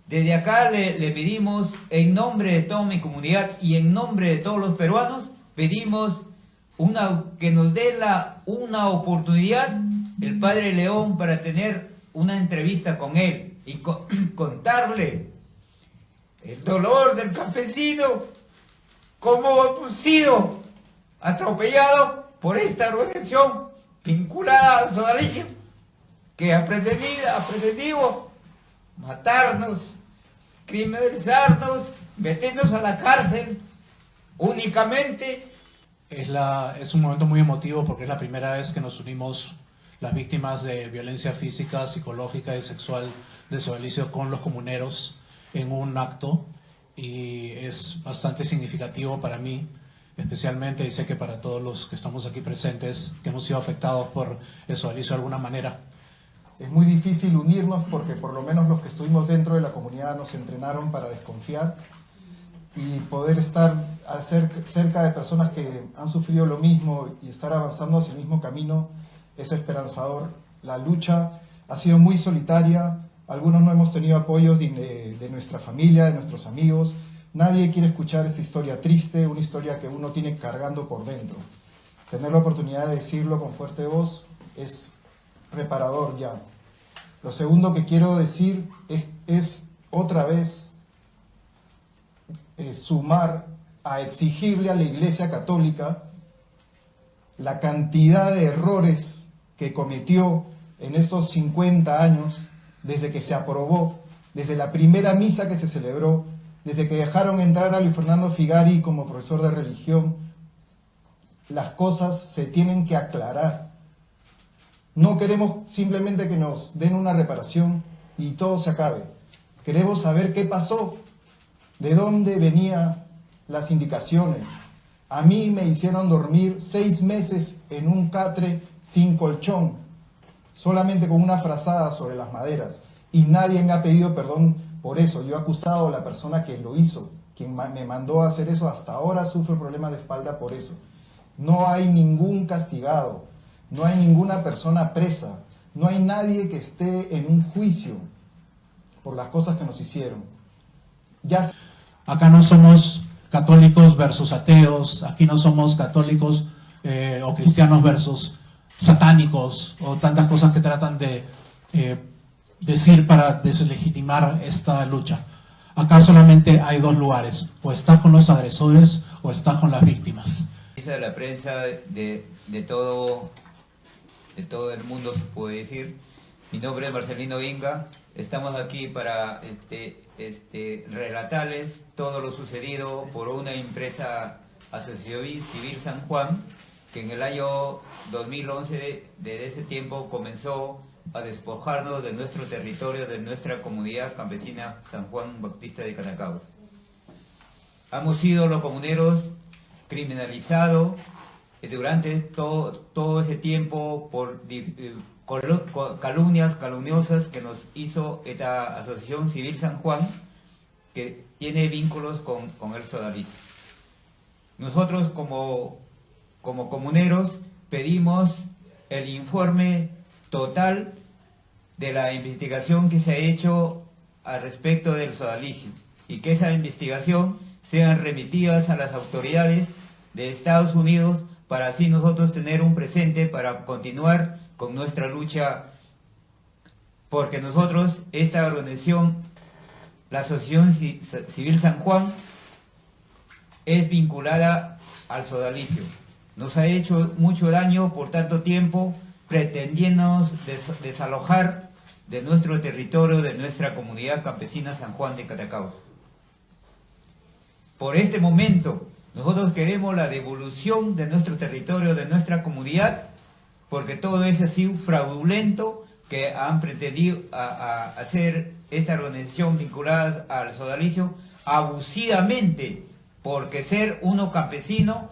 Desde acá le pedimos, en nombre de toda mi comunidad y en nombre de todos los peruanos, pedimos que nos dé una oportunidad el Padre León para tener una entrevista con él y contarle el dolor del campesino, cómo hemos sido atropellados por esta organización vinculada al sodalicio, que ha pretendido matarnos, criminalizarnos, meternos a la cárcel únicamente. Es un momento muy emotivo porque es la primera vez que nos unimos las víctimas de violencia física, psicológica y sexual de sodalicio con los comuneros en un acto, y es bastante significativo para mí, especialmente, y sé que para todos los que estamos aquí presentes, que hemos sido afectados por el sodalicio de alguna manera. Es muy difícil unirnos porque por lo menos los que estuvimos dentro de la comunidad nos entrenaron para desconfiar, y poder estar cerca de personas que han sufrido lo mismo y estar avanzando hacia el mismo camino es esperanzador. La lucha ha sido muy solitaria, algunos no hemos tenido apoyos de nuestra familia, de nuestros amigos. Nadie quiere escuchar esta historia triste, una historia que uno tiene cargando por dentro. Tener la oportunidad de decirlo con fuerte voz es reparador ya. Lo segundo que quiero decir es otra vez sumar a exigirle a la Iglesia Católica la cantidad de errores que cometió en estos 50 años, desde que se aprobó, desde la primera misa que se celebró, desde que dejaron entrar a Luis Fernando Figari como profesor de religión. Las cosas se tienen que aclarar. No queremos simplemente que nos den una reparación y todo se acabe. Queremos saber qué pasó, de dónde venían las indicaciones. A mí me hicieron dormir 6 meses en un catre sin colchón, solamente con una frazada sobre las maderas, y nadie me ha pedido perdón por eso. Yo he acusado a la persona que lo hizo, quien me mandó a hacer eso. Hasta ahora sufro problemas de espalda por eso. No hay ningún castigado, no hay ninguna persona presa, no hay nadie que esté en un juicio por las cosas que nos hicieron. Acá no somos católicos versus ateos, aquí no somos católicos o cristianos versus satánicos, o tantas cosas que tratan de decir para deslegitimar esta lucha. Acá solamente hay 2 lugares: o estás con los agresores o estás con las víctimas. De la prensa de todo el mundo, se puede decir. Mi nombre es Marcelino Inga. Estamos aquí para relatarles todo lo sucedido por una empresa Asociación Civil San Juan, que en el año 2011, desde ese tiempo, comenzó a despojarnos de nuestro territorio, de nuestra comunidad campesina San Juan Bautista de Canacaos. Hemos sido los comuneros criminalizados durante todo ese tiempo por calumnias calumniosas que nos hizo esta Asociación Civil San Juan, que tiene vínculos con el sodalicio. Nosotros como comuneros pedimos el informe total de la investigación que se ha hecho al respecto del sodalicio, y que esa investigación sean remitidas a las autoridades de Estados Unidos, para así nosotros tener un presente para continuar con nuestra lucha, porque nosotros, esta organización, la Asociación Civil San Juan, es vinculada al sodalicio. Nos ha hecho mucho daño por tanto tiempo, pretendiéndonos desalojar de nuestro territorio, de nuestra comunidad campesina San Juan de Catacaos. Por este momento, nosotros queremos la devolución de nuestro territorio, de nuestra comunidad, porque todo eso ha sido fraudulento, que han pretendido hacer esta organización vinculada al sodalicio abusivamente, porque ser uno campesino,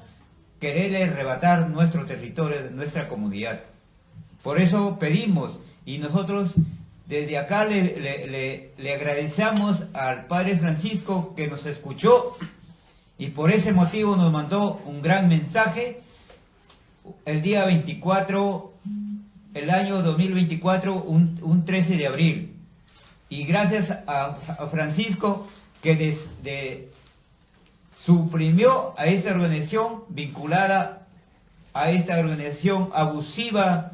quererle arrebatar nuestro territorio, de nuestra comunidad. Por eso pedimos, y nosotros desde acá le agradecemos al Padre Francisco, que nos escuchó, y por ese motivo nos mandó un gran mensaje el día 24, el año 2024, un 13 de abril. y gracias a Francisco que suprimió a esta organización vinculada a esta organización abusiva,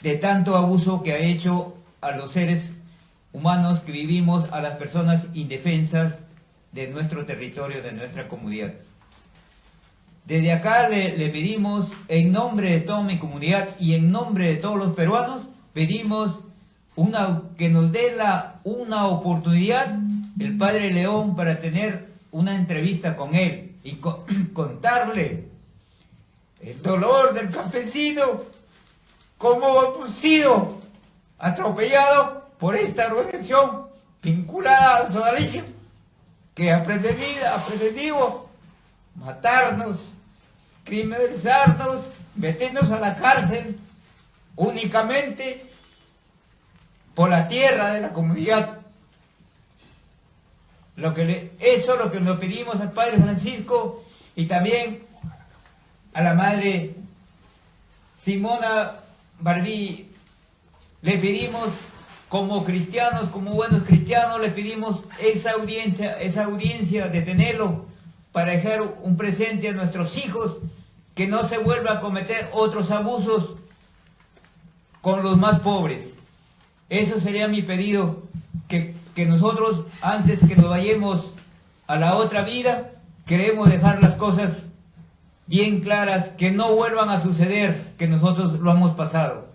de tanto abuso que ha hecho a los seres humanos que vivimos, a las personas indefensas de nuestro territorio, de nuestra comunidad. Desde acá le pedimos, en nombre de toda mi comunidad y en nombre de todos los peruanos, pedimos que nos dé una oportunidad el Padre León para tener una entrevista con él y contarle el dolor del campesino, cómo hemos sido atropellados por esta organización vinculada al sodalicio, que ha pretendido matarnos, criminalizarnos, meternos a la cárcel únicamente por la tierra de la comunidad. Eso es lo que nos pedimos al Padre Francisco y también a la Madre Simona Barbí. Le pedimos como cristianos, como buenos cristianos, le pedimos esa audiencia de tenerlo para dejar un presente a nuestros hijos, que no se vuelva a cometer otros abusos con los más pobres. Eso sería mi pedido, que nosotros, antes que nos vayamos a la otra vida, queremos dejar las cosas bien claras, que no vuelvan a suceder, que nosotros lo hemos pasado.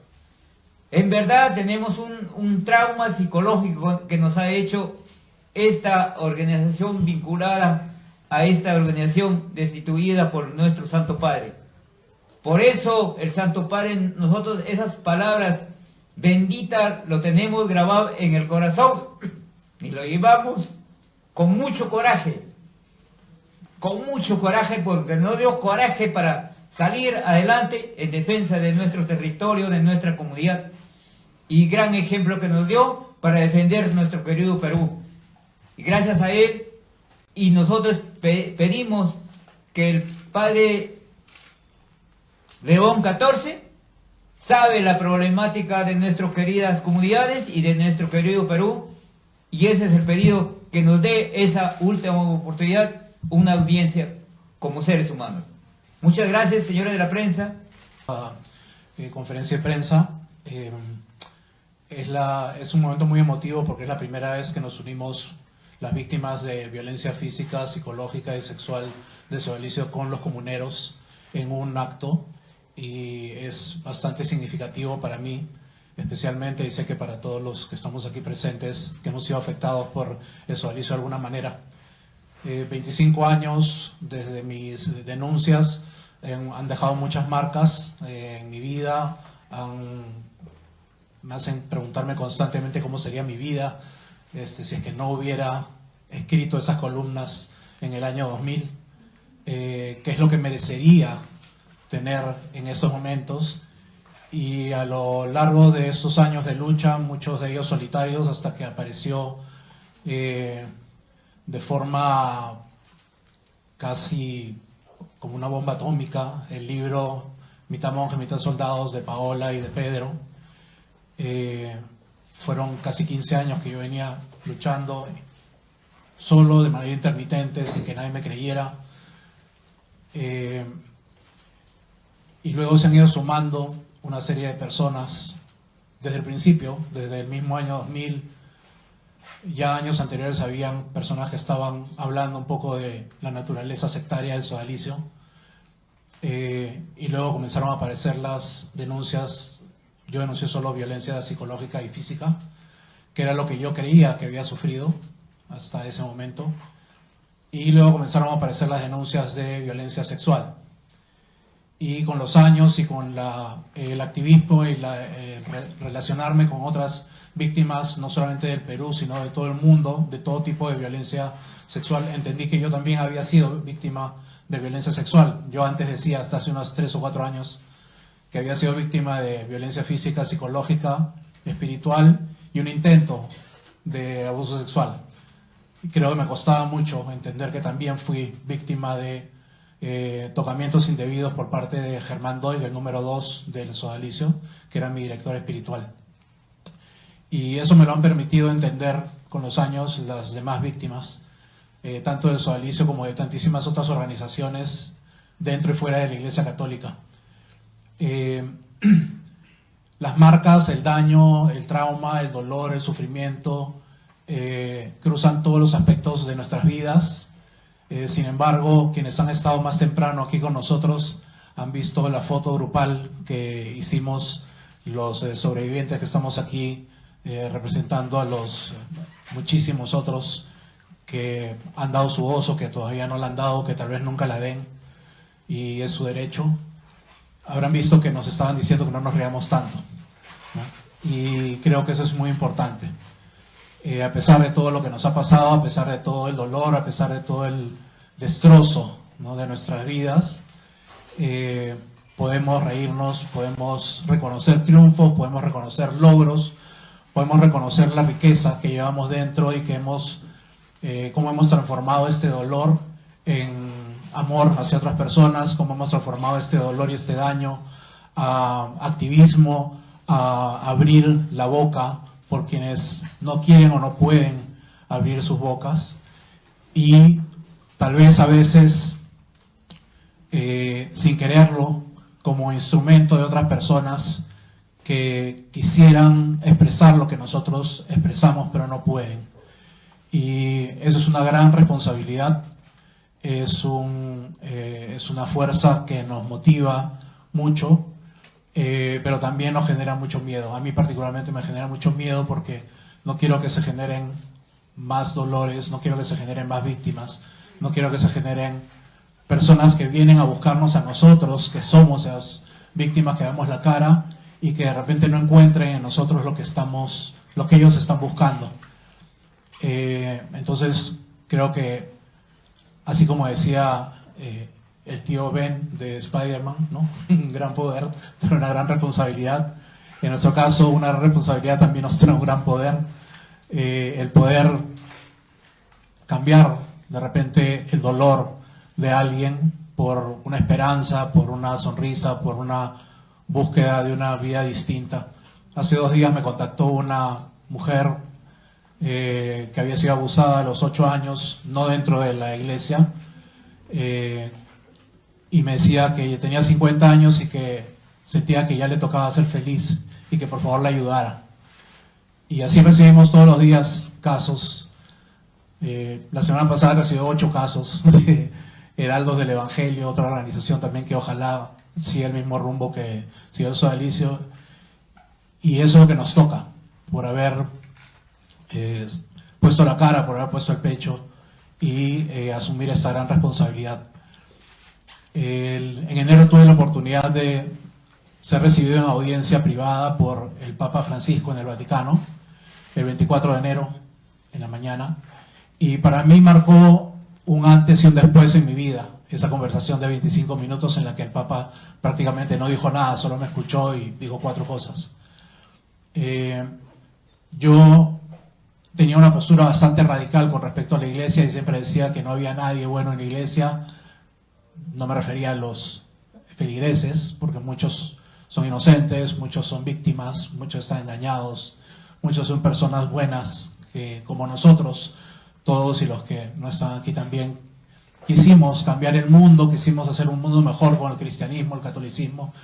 En verdad tenemos un trauma psicológico que nos ha hecho esta organización vinculada a esta organización destituida por nuestro Santo Padre. Por eso el Santo Padre, nosotros esas palabras benditas lo tenemos grabado en el corazón y lo llevamos con mucho coraje, porque nos dio coraje para salir adelante en defensa de nuestro territorio, de nuestra comunidad, y gran ejemplo que nos dio para defender nuestro querido Perú. Y gracias a él, y nosotros pedimos que el Padre León XIV sabe la problemática de nuestras queridas comunidades y de nuestro querido Perú, y ese es el pedido, que nos dé esa última oportunidad, una audiencia como seres humanos. Muchas gracias, señores de la prensa. Conferencia de prensa. Es un momento muy emotivo porque es la primera vez que nos unimos las víctimas de violencia física, psicológica y sexual de sodalicio con los comuneros en un acto, y es bastante significativo para mí, especialmente, y sé que para todos los que estamos aquí presentes, que hemos sido afectados por el sodalicio de alguna manera. 25 años desde mis denuncias han dejado muchas marcas en mi vida, me hacen preguntarme constantemente cómo sería mi vida si es que no hubiera escrito esas columnas en el año 2000, qué es lo que merecería tener en esos momentos. Y a lo largo de estos años de lucha, muchos de ellos solitarios, hasta que apareció de forma casi como una bomba atómica el libro Mitad monje, mitad soldados, de Paola y de Pedro. Fueron casi 15 años que yo venía luchando solo, de manera intermitente, sin que nadie me creyera. Y luego se han ido sumando una serie de personas desde el principio, desde el mismo año 2000. Ya años anteriores habían personas que estaban hablando un poco de la naturaleza sectaria del sodalicio, y luego comenzaron a aparecer las denuncias. Yo denuncié solo violencia psicológica y física, que era lo que yo creía que había sufrido hasta ese momento, y luego comenzaron a aparecer las denuncias de violencia sexual. Y con los años y con el activismo y relacionarme con otras víctimas, no solamente del Perú, sino de todo el mundo, de todo tipo de violencia sexual, entendí que yo también había sido víctima de violencia sexual. Yo antes decía, hasta hace unos 3 o 4 años, que había sido víctima de violencia física, psicológica, espiritual y un intento de abuso sexual. Y creo que me costaba mucho entender que también fui víctima de tocamientos indebidos por parte de Germán Doig, el número 2 del sodalicio, que era mi director espiritual. Y eso me lo han permitido entender con los años las demás víctimas, tanto del sodalicio como de tantísimas otras organizaciones dentro y fuera de la Iglesia Católica. Las marcas, el daño, el trauma, el dolor, el sufrimiento, cruzan todos los aspectos de nuestras vidas. Sin embargo, quienes han estado más temprano aquí con nosotros han visto la foto grupal que hicimos los sobrevivientes que estamos aquí representando a los muchísimos otros que han dado su voz o que todavía no la han dado, que tal vez nunca la den, y es su derecho. Habrán visto que nos estaban diciendo que no nos riamos tanto, ¿no? Y creo que eso es muy importante. A pesar de todo lo que nos ha pasado, a pesar de todo el dolor, a pesar de todo el destrozo, ¿no?, de nuestras vidas, podemos reírnos, podemos reconocer triunfos, podemos reconocer logros, podemos reconocer la riqueza que llevamos dentro y que cómo hemos transformado este dolor en amor hacia otras personas, cómo hemos transformado este dolor y este daño a activismo, a abrir la boca por quienes no quieren o no pueden abrir sus bocas, y tal vez a veces sin quererlo, como instrumento de otras personas que quisieran expresar lo que nosotros expresamos pero no pueden. Y eso es una gran responsabilidad, es una fuerza que nos motiva mucho, pero también nos genera mucho miedo. A mí particularmente me genera mucho miedo porque no quiero que se generen más dolores, no quiero que se generen más víctimas, no quiero que se generen personas que vienen a buscarnos a nosotros, que somos esas víctimas que damos la cara y que de repente no encuentren en nosotros lo que ellos están buscando. Entonces creo que, así como decía el tío Ben de Spider-Man, ¿no? Un gran poder, pero una gran responsabilidad. En nuestro caso, una responsabilidad también nos trae un gran poder. El poder cambiar de repente el dolor de alguien por una esperanza, por una sonrisa, por una búsqueda de una vida distinta. Hace 2 días me contactó una mujer que había sido abusada a los 8 años, no dentro de la iglesia, y me decía que tenía 50 años y que sentía que ya le tocaba ser feliz y que por favor la ayudara. Y así recibimos todos los días casos. La semana pasada recibió 8 casos de Heraldos del Evangelio, otra organización también que ojalá siga el mismo rumbo que siguió el sodalicio. Y eso es lo que nos toca, por haber puesto la cara, por haber puesto el pecho y asumir esta gran responsabilidad. En enero tuve la oportunidad de ser recibido en audiencia privada por el Papa Francisco en el Vaticano, el 24 de enero, en la mañana, y para mí marcó un antes y un después en mi vida, esa conversación de 25 minutos en la que el Papa prácticamente no dijo nada, solo me escuchó y dijo 4 cosas. Yo tenía una postura bastante radical con respecto a la iglesia y siempre decía que no había nadie bueno en la iglesia. No me refería a los feligreses, porque muchos son inocentes, muchos son víctimas, muchos están engañados, muchos son personas buenas que, como nosotros, todos y los que no están aquí también, quisimos cambiar el mundo, quisimos hacer un mundo mejor con el cristianismo, el catolicismo,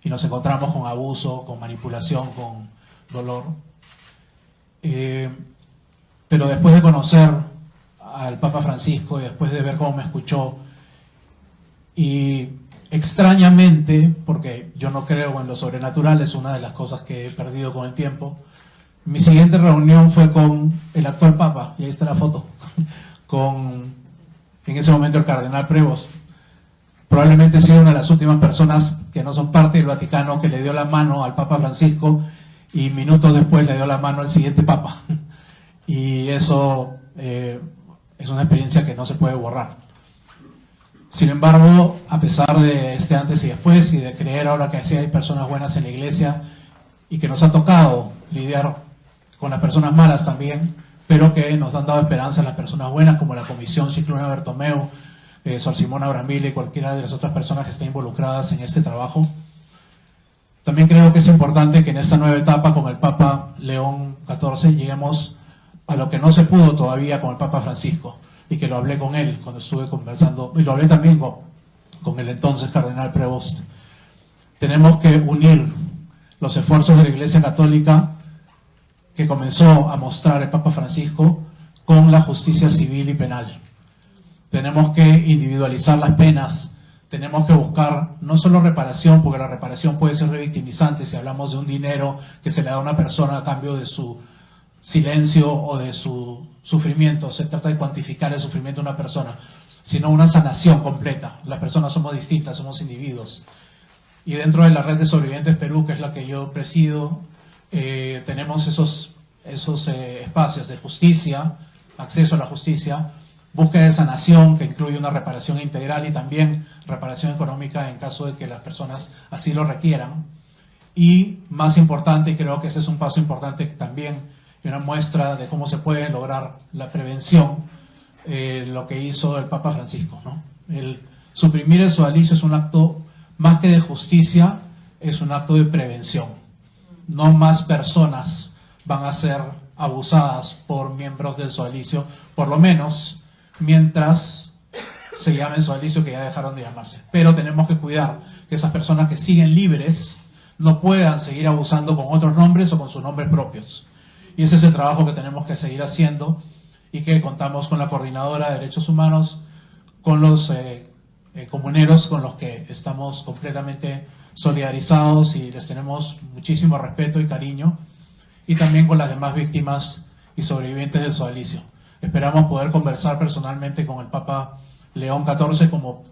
y nos encontramos con abuso, con manipulación, con dolor. Pero después de conocer al Papa Francisco y después de ver cómo me escuchó, y extrañamente, porque yo no creo en lo sobrenatural, es una de las cosas que he perdido con el tiempo, mi siguiente reunión fue con el actual Papa, y ahí está la foto, con en ese momento el cardenal Prevost. Probablemente he sido una de las últimas personas que no son parte del Vaticano que le dio la mano al Papa Francisco y minutos después le dio la mano al siguiente Papa. Y eso es una experiencia que no se puede borrar. Sin embargo, a pesar de este antes y después y de creer ahora que sí hay personas buenas en la iglesia y que nos ha tocado lidiar con las personas malas también, pero que nos han dado esperanza a las personas buenas, como la Comisión Cicluna Bertomeu, Sor Simona Brambilla y cualquiera de las otras personas que estén involucradas en este trabajo, También creo que es importante que en esta nueva etapa con el Papa León XIV lleguemos a lo que no se pudo todavía con el Papa Francisco, y que lo hablé con él cuando estuve conversando, y lo hablé también con el entonces cardenal Prevost. Tenemos que unir los esfuerzos de la Iglesia Católica que comenzó a mostrar el Papa Francisco con la justicia civil y penal. Tenemos que individualizar las penas, tenemos que buscar no solo reparación, porque la reparación puede ser revictimizante si hablamos de un dinero que se le da a una persona a cambio de su silencio o de su sufrimiento. Se trata de cuantificar el sufrimiento de una persona, sino una sanación completa. Las personas somos distintas, somos individuos. Y dentro de la red de sobrevivientes Perú, que es la que yo presido, tenemos esos espacios de justicia, acceso a la justicia, búsqueda de sanación, que incluye una reparación integral y también reparación económica en caso de que las personas así lo requieran. Y más importante, y creo que ese es un paso importante también, y una muestra de cómo se puede lograr la prevención, lo que hizo el Papa Francisco, ¿no? El suprimir el sodalicio es un acto más que de justicia, es un acto de prevención. No más personas van a ser abusadas por miembros del sodalicio, por lo menos mientras se llamen sodalicio, que ya dejaron de llamarse. Pero tenemos que cuidar que esas personas que siguen libres no puedan seguir abusando con otros nombres o con sus nombres propios. Y ese es el trabajo que tenemos que seguir haciendo, y que contamos con la Coordinadora de Derechos Humanos, con los comuneros con los que estamos completamente solidarizados y les tenemos muchísimo respeto y cariño, y también con las demás víctimas y sobrevivientes del sodalicio. Esperamos poder conversar personalmente con el Papa León XIV, como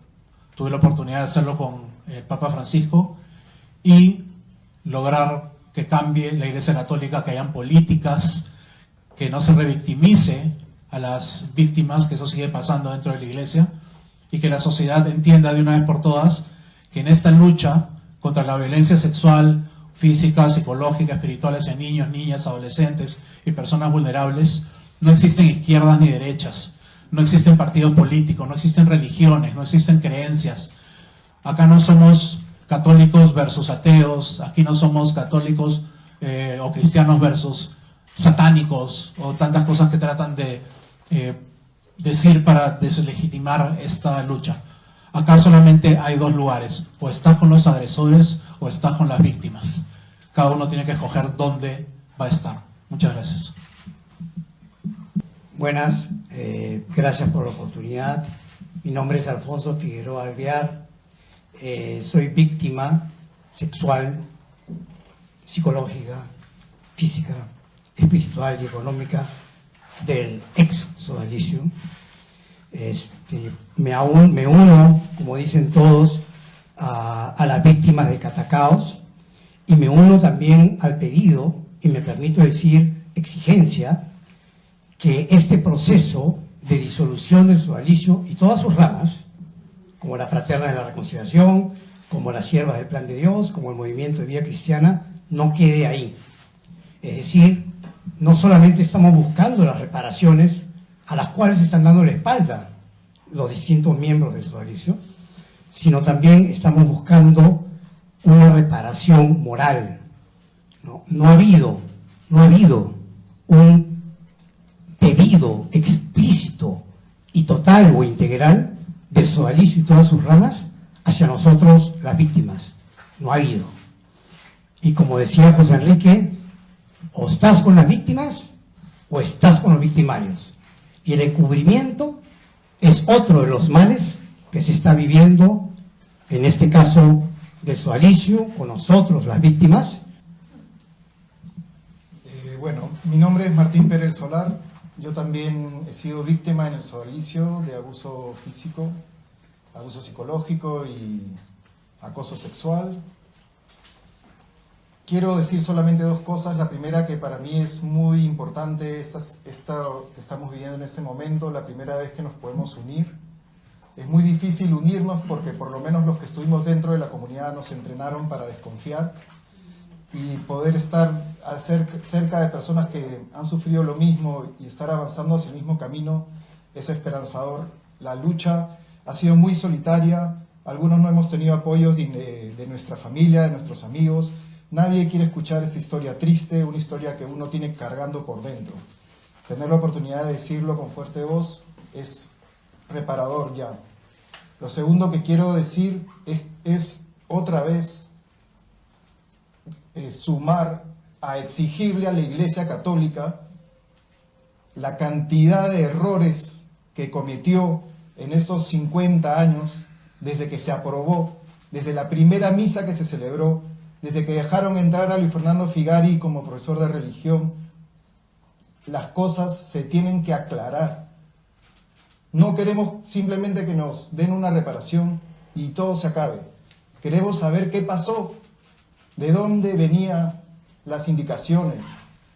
tuve la oportunidad de hacerlo con el Papa Francisco, y lograr que cambie la Iglesia Católica, que hayan políticas, que no se revictimice a las víctimas, que eso sigue pasando dentro de la Iglesia, y que la sociedad entienda de una vez por todas que en esta lucha contra la violencia sexual, física, psicológica, espiritual hacia niños, niñas, adolescentes y personas vulnerables, no existen izquierdas ni derechas, no existen partidos políticos, no existen religiones, no existen creencias. Acá no somos católicos versus ateos, aquí no somos católicos o cristianos versus satánicos, o tantas cosas que tratan de decir para deslegitimar esta lucha. Acá solamente hay dos lugares: o estás con los agresores o estás con las víctimas. Cada uno tiene que escoger dónde va a estar. Muchas gracias. Buenas, gracias por la oportunidad. Mi nombre es Alfonso Figueroa Alvear. Soy víctima sexual, psicológica, física, espiritual y económica del ex sodalicio. Me uno, como dicen todos, a las víctimas de Catacaos, y me uno también al pedido, y me permito decir exigencia, que este proceso de disolución del sodalicio y todas sus ramas, como la Fraterna de la Reconciliación, como las Siervas del Plan de Dios, como el Movimiento de Vida Cristiana, no quede ahí. Es decir, no solamente estamos buscando las reparaciones a las cuales están dando la espalda los distintos miembros del sodalicio, sino también estamos buscando una reparación moral. No ha habido un pedido explícito y total o integral del sodalicio y todas sus ramas hacia nosotros, las víctimas. No ha habido. Y como decía José Enrique, o estás con las víctimas o estás con los victimarios. Y el encubrimiento es otro de los males que se está viviendo, en este caso del sodalicio, con nosotros, las víctimas. Bueno, mi nombre es Martín Pérez Solar. Yo también he sido víctima en el sodalicio de abuso físico, abuso psicológico y acoso sexual. Quiero decir solamente dos cosas. La primera, que para mí es muy importante, esta que estamos viviendo en este momento, la primera vez que nos podemos unir. Es muy difícil unirnos porque por lo menos los que estuvimos dentro de la comunidad nos entrenaron para desconfiar, y poder estar cerca de personas que han sufrido lo mismo y estar avanzando hacia el mismo camino es esperanzador. La lucha ha sido muy solitaria, algunos no hemos tenido apoyos de nuestra familia, de nuestros amigos. Nadie quiere escuchar esta historia triste, una historia que uno tiene cargando por dentro. Tener la oportunidad de decirlo con fuerte voz es reparador ya. Lo segundo que quiero decir es otra vez sumar a exigirle a la Iglesia Católica la cantidad de errores que cometió en estos 50 años, desde que se aprobó, desde la primera misa que se celebró, desde que dejaron entrar a Luis Fernando Figari como profesor de religión. Las cosas se tienen que aclarar. No queremos simplemente que nos den una reparación y todo se acabe. Queremos saber qué pasó, de dónde venían las indicaciones.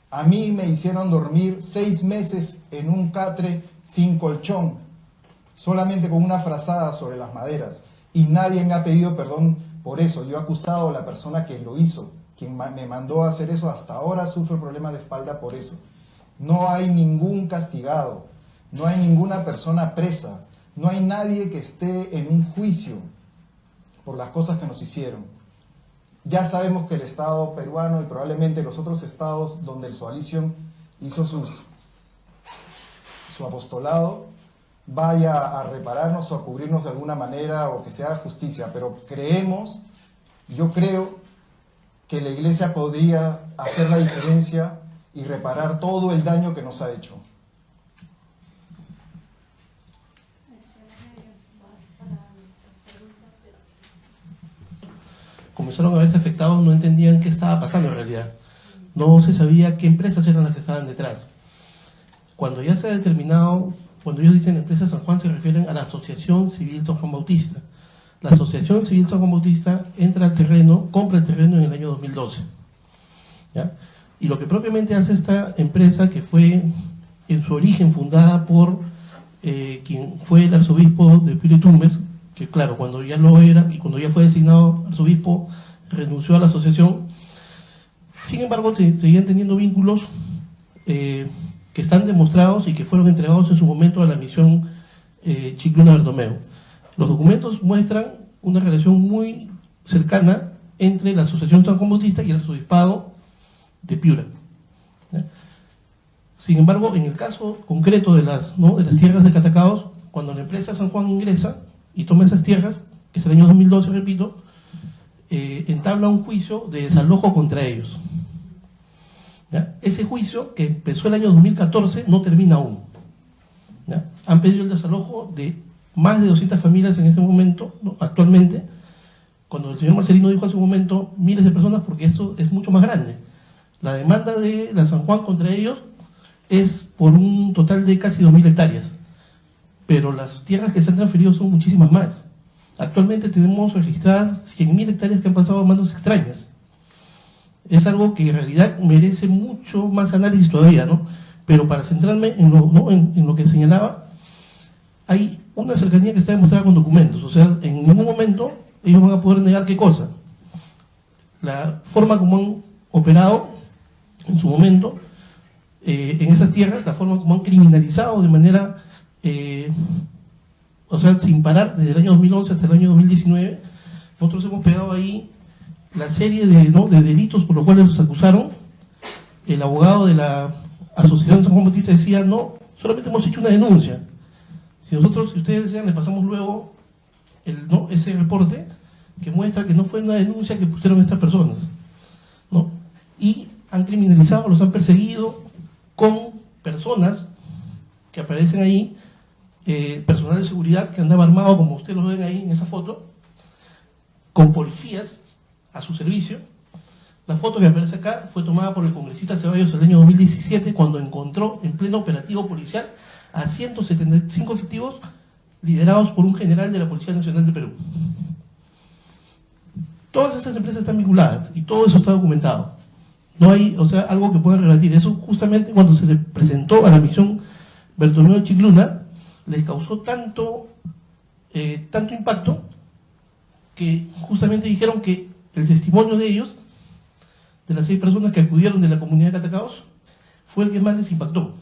A mí me hicieron dormir 6 meses en un catre sin colchón, solamente con una frazada sobre las maderas, y nadie me ha pedido perdón por eso. Yo he acusado a la persona que lo hizo, quien me mandó a hacer eso. Hasta ahora sufro problemas de espalda por eso. No hay ningún castigado, no hay ninguna persona presa, no hay nadie que esté en un juicio por las cosas que nos hicieron. Ya sabemos que el Estado peruano y probablemente los otros estados donde el Coalition hizo su apostolado vaya a repararnos o a cubrirnos de alguna manera o que se haga justicia, pero yo creo que la Iglesia podría hacer la diferencia y reparar todo el daño que nos ha hecho. Comenzaron a verse afectados, no entendían qué estaba pasando en realidad. No se sabía qué empresas eran las que estaban detrás. Cuando ya se ha determinado, cuando ellos dicen empresa San Juan, se refieren a la Asociación Civil San Juan Bautista. La Asociación Civil San Juan Bautista entra al terreno, compra el terreno en el año 2012. ¿Ya? Y lo que propiamente hace esta empresa, que fue en su origen fundada por quien fue el arzobispo de Piura y Tumbes, que claro, cuando ya lo era y cuando ya fue designado arzobispo, renunció a la asociación. Sin embargo, seguían teniendo vínculos que están demostrados y que fueron entregados en su momento a la misión Chicluna Bertomeu. Los documentos muestran una relación muy cercana entre la Asociación San Juan Bautista y el arzobispado de Piura. ¿Ya? Sin embargo, en el caso concreto de las tierras de Catacaos, cuando la empresa San Juan ingresa y toma esas tierras, que es el año 2012, repito, entabla un juicio de desalojo contra ellos. ¿Ya? Ese juicio, que empezó el año 2014, no termina aún. ¿Ya? Han pedido el desalojo de más de 200 familias en ese momento, actualmente, cuando el señor Marcelino dijo en su momento miles de personas, porque esto es mucho más grande. La demanda de la San Juan contra ellos es por un total de casi 2.000 hectáreas, pero las tierras que se han transferido son muchísimas más. Actualmente tenemos registradas 100.000 hectáreas que han pasado a manos extrañas. Es algo que en realidad merece mucho más análisis todavía, ¿no? Pero para centrarme en lo que señalaba, hay una cercanía que está demostrada con documentos. O sea, en ningún momento ellos van a poder negar qué cosa. La forma como han operado en su momento en esas tierras, la forma como han criminalizado de manera, o sea, sin parar, desde el año 2011 hasta el año 2019, nosotros hemos pegado ahí la serie de delitos por los cuales los acusaron. El abogado de la Asociación San Juan Bautista decía, no, solamente hemos hecho una denuncia. Si ustedes desean, les pasamos luego ese reporte que muestra que no fue una denuncia que pusieron estas personas, ¿no? Y han criminalizado, los han perseguido con personas que aparecen ahí, personal de seguridad que andaba armado, como ustedes lo ven ahí en esa foto, con policías a su servicio. La foto que aparece acá fue tomada por el congresista Ceballos en el año 2017, cuando encontró en pleno operativo policial a 175 efectivos liderados por un general de la Policía Nacional de Perú. Todas esas empresas están vinculadas y todo eso está documentado. No hay, o sea, algo que pueda rebatir. Eso justamente cuando se le presentó a la misión Bertomeu Chicluna, les causó tanto impacto que justamente dijeron que el testimonio de ellos, de las 6 personas que acudieron de la comunidad de Catacaos, fue el que más les impactó.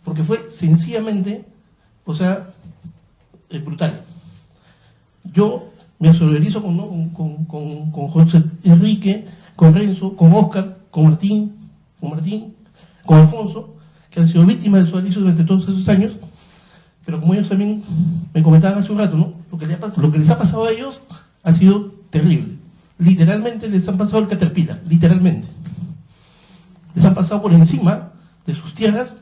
Porque fue sencillamente, o sea, brutal. yo me solidarizo con José Enrique, con Renzo, con Oscar, con Martín, con Alfonso, que han sido víctimas del sodalicio durante todos esos años, pero como ellos también me comentaban hace un rato, ¿no? Lo que les ha pasado a ellos ha sido terrible. Literalmente les han pasado el Caterpillar, literalmente. Les han pasado por encima de sus tierras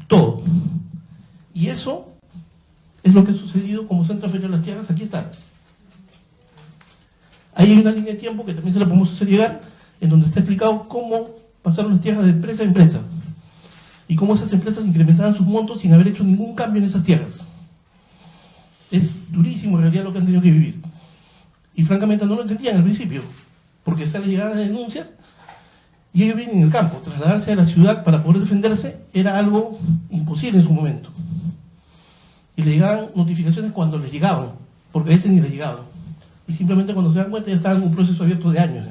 todo. Y eso es lo que ha sucedido como se han transferido las tierras, aquí está. Ahí hay una línea de tiempo que también se la podemos hacer llegar, en donde está explicado cómo pasaron las tierras de empresa a empresa y cómo esas empresas incrementaban sus montos sin haber hecho ningún cambio en esas tierras. Es durísimo en realidad lo que han tenido que vivir. Y francamente no lo entendían al principio, porque se les llegaban las denuncias y ellos viven en el campo. Trasladarse a la ciudad para poder defenderse era algo imposible en su momento. Y le llegaban notificaciones cuando les llegaban, porque a veces ni les llegaban. Y simplemente cuando se dan cuenta ya estaban en un proceso abierto de años.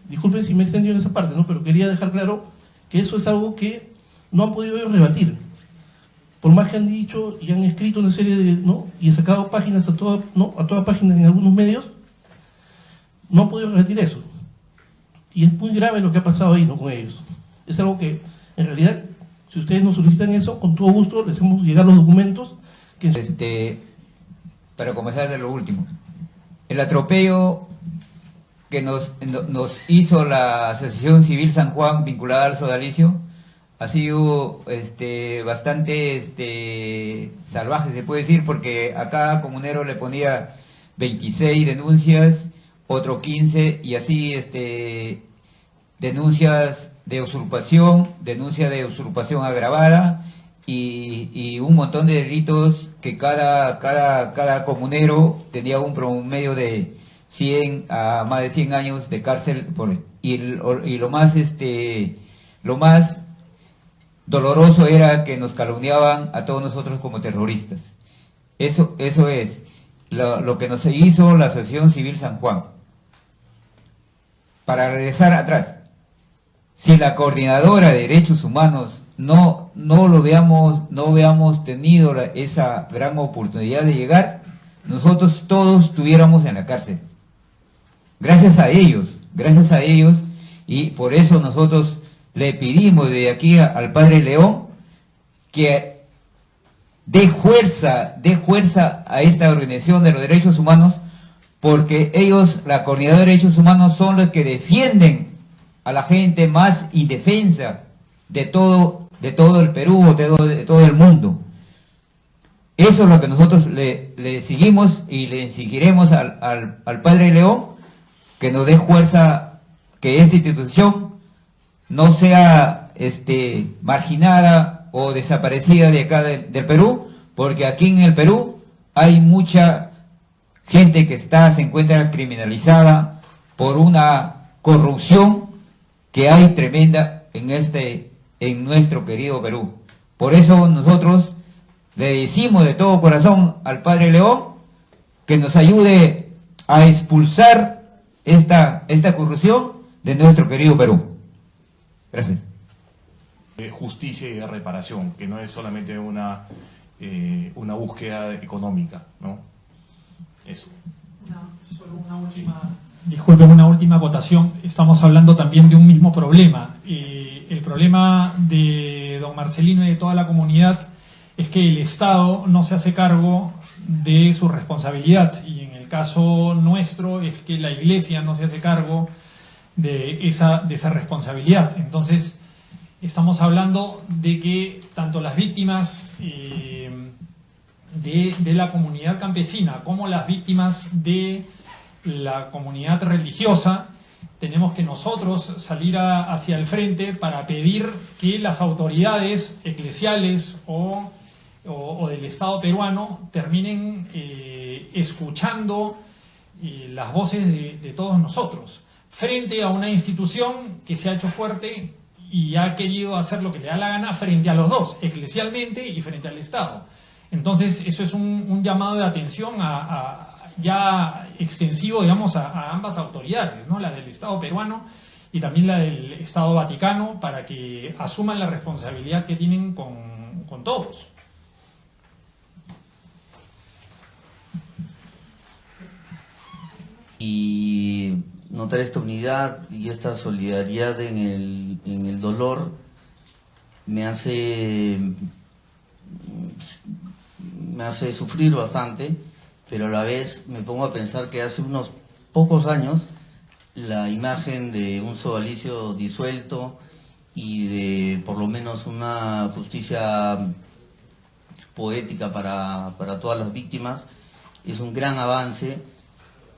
Disculpen si me he extendido en esa parte, ¿no? Pero quería dejar claro que eso es algo que no han podido ellos rebatir. Por más que han dicho y han escrito una serie de, ¿no? Y han sacado páginas a toda página en algunos medios, no han podido rebatir eso. Y es muy grave lo que ha pasado ahí, ¿no? Con ellos. Es algo que, en realidad, si ustedes nos solicitan eso, con todo gusto les hacemos llegar los documentos. Para comenzar de lo último, el atropello que nos hizo la Asociación Civil San Juan vinculada al sodalicio ha sido bastante salvaje, se puede decir, porque a cada comunero le ponía 26 denuncias, otro 15, y así denuncias de usurpación agravada, y un montón de delitos que cada comunero tenía un promedio de 100 a más de 100 años de cárcel y lo más doloroso era que nos calumniaban a todos nosotros como terroristas. Eso es lo que nos hizo la Asociación Civil San Juan. Para regresar atrás, si la coordinadora de derechos humanos no hubiéramos tenido esa gran oportunidad de llegar, nosotros todos estuviéramos en la cárcel. Gracias a ellos, y por eso nosotros le pedimos de aquí al Padre León que dé fuerza a esta organización de los derechos humanos, porque ellos, la coordinadora de derechos humanos, son los que defienden a la gente más indefensa de todo el Perú o de todo el mundo. Eso es lo que nosotros le seguimos y le exigiremos al Padre León, que nos dé fuerza, que esta institución no sea marginada o desaparecida de acá del Perú, porque aquí en el Perú hay mucha gente que se encuentra criminalizada por una corrupción que hay tremenda en nuestro querido Perú. Por eso nosotros le decimos de todo corazón al Padre León que nos ayude a expulsar esta corrupción de nuestro querido Perú. Gracias. Justicia y de reparación, que no es solamente una búsqueda económica, ¿no? Eso. Solo una última acotación. Estamos hablando también de un mismo problema. El problema de don Marcelino y de toda la comunidad es que el Estado no se hace cargo de su responsabilidad, y en el caso nuestro es que la Iglesia no se hace cargo de esa responsabilidad. Entonces estamos hablando de que tanto las víctimas de la comunidad campesina como las víctimas de la comunidad religiosa tenemos que nosotros salir hacia el frente para pedir que las autoridades eclesiales o del Estado peruano terminen escuchando las voces de todos nosotros frente a una institución que se ha hecho fuerte y ha querido hacer lo que le da la gana frente a los dos, eclesialmente y frente al Estado. Entonces eso es un llamado de atención ya extensivo, digamos, a ambas autoridades, ¿no? La del Estado peruano y también la del Estado Vaticano, para que asuman la responsabilidad que tienen con todos. y notar esta unidad y esta solidaridad en el dolor me hace sufrir bastante, pero a la vez me pongo a pensar que hace unos pocos años la imagen de un sodalicio disuelto y de por lo menos una justicia poética para todas las víctimas es un gran avance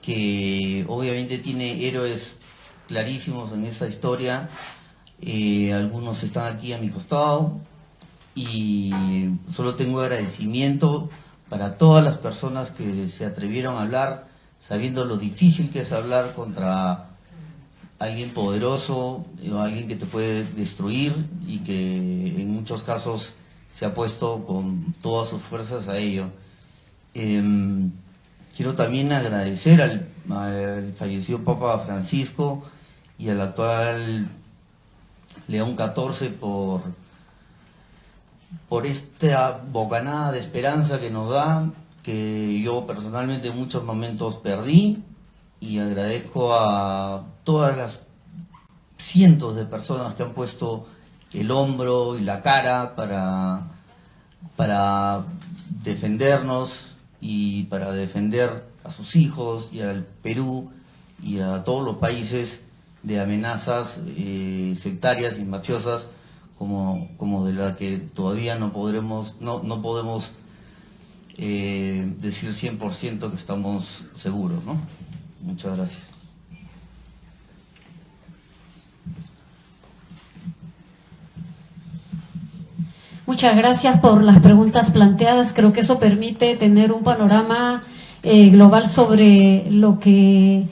que obviamente tiene héroes clarísimos en esa historia. Algunos están aquí a mi costado y solo tengo agradecimiento para todas las personas que se atrevieron a hablar, sabiendo lo difícil que es hablar contra alguien poderoso o alguien que te puede destruir y que en muchos casos se ha puesto con todas sus fuerzas a ello. Quiero también agradecer al fallecido Papa Francisco y al actual León XIV por esta bocanada de esperanza que nos da, que yo personalmente en muchos momentos perdí, y agradezco a todas las cientos de personas que han puesto el hombro y la cara para defendernos y para defender a sus hijos y al Perú y a todos los países de amenazas sectarias y mafiosas como de la que todavía no podemos decir 100% que estamos seguros, ¿no? Muchas gracias. Muchas gracias por las preguntas planteadas. Creo que eso permite tener un panorama global sobre lo que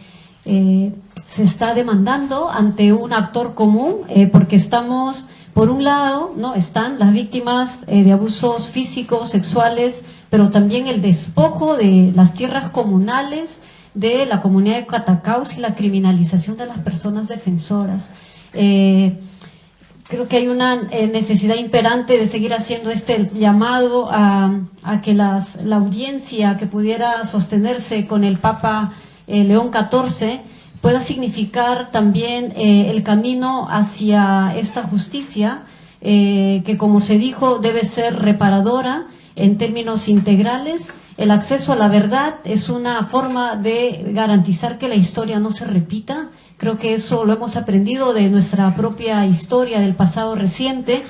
se está demandando ante un actor común, porque estamos, por un lado, ¿no?, están las víctimas de abusos físicos, sexuales, pero también el despojo de las tierras comunales de la comunidad de Catacaos y la criminalización de las personas defensoras. Creo que hay una necesidad imperante de seguir haciendo este llamado a que la audiencia que pudiera sostenerse con el Papa León XIV pueda significar también el camino hacia esta justicia, que, como se dijo, debe ser reparadora en términos integrales. El acceso a la verdad es una forma de garantizar que la historia no se repita. Creo que eso lo hemos aprendido de nuestra propia historia del pasado reciente.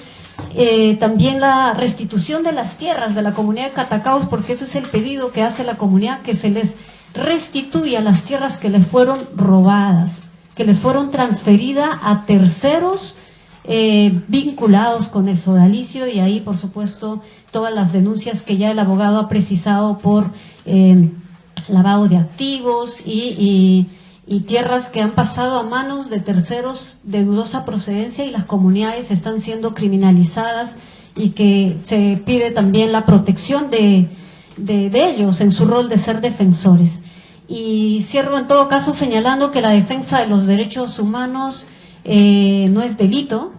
También la restitución de las tierras de la comunidad de Catacaos, porque eso es el pedido que hace la comunidad, que se les restituya las tierras que les fueron robadas, que les fueron transferidas a terceros vinculados con el sodalicio, y ahí, por supuesto, todas las denuncias que ya el abogado ha precisado por lavado de activos y tierras que han pasado a manos de terceros de dudosa procedencia, y las comunidades están siendo criminalizadas, y que se pide también la protección de ellos en su rol de ser defensores. Y cierro en todo caso señalando que la defensa de los derechos humanos no es delito.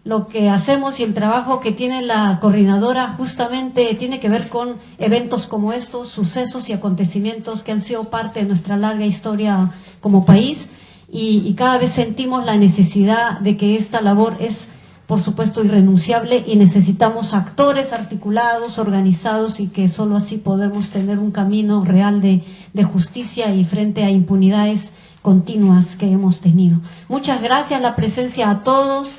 Lo que hacemos y el trabajo que tiene la coordinadora justamente tiene que ver con eventos como estos, sucesos y acontecimientos que han sido parte de nuestra larga historia como país, y cada vez sentimos la necesidad de que esta labor es, por supuesto, irrenunciable, y necesitamos actores articulados, organizados, y que solo así podemos tener un camino real de justicia y frente a impunidades continuas que hemos tenido. Muchas gracias, la presencia a todos.